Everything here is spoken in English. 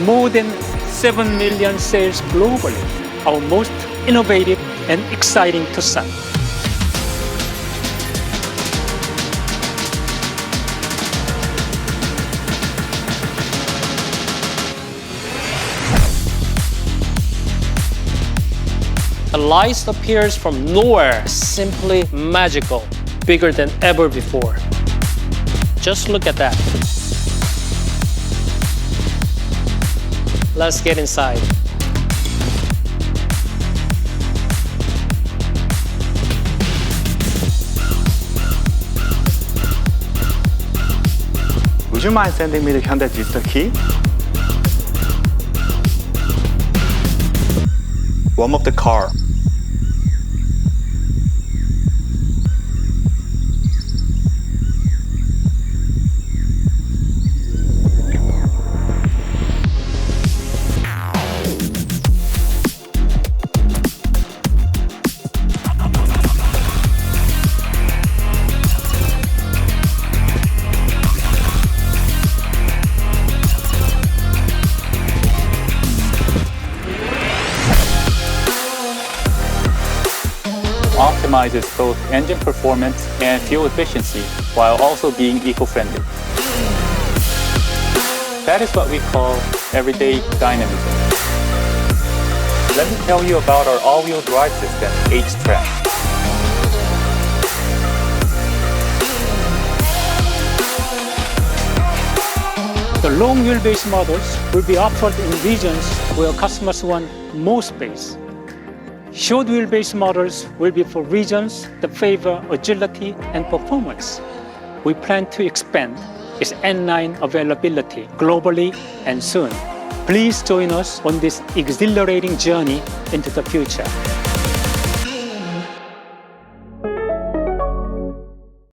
more than 7 million sales globally. Our most innovative and exciting Tucson. The light appears from nowhere, simply magical, bigger than ever before. Just look at that. Let's get inside. Would you mind sending me the Hyundai digital key? Warm up the car. Optimizes both engine performance and fuel efficiency while also being eco-friendly. That is what we call everyday dynamism. Let me tell you about our all-wheel drive system, H-Track. The long wheelbase models will be offered in regions where customers want more space. Short wheelbase models will be for regions that favor agility and performance. We plan to expand its N9 availability globally and soon. Please join us on this exhilarating journey into the future.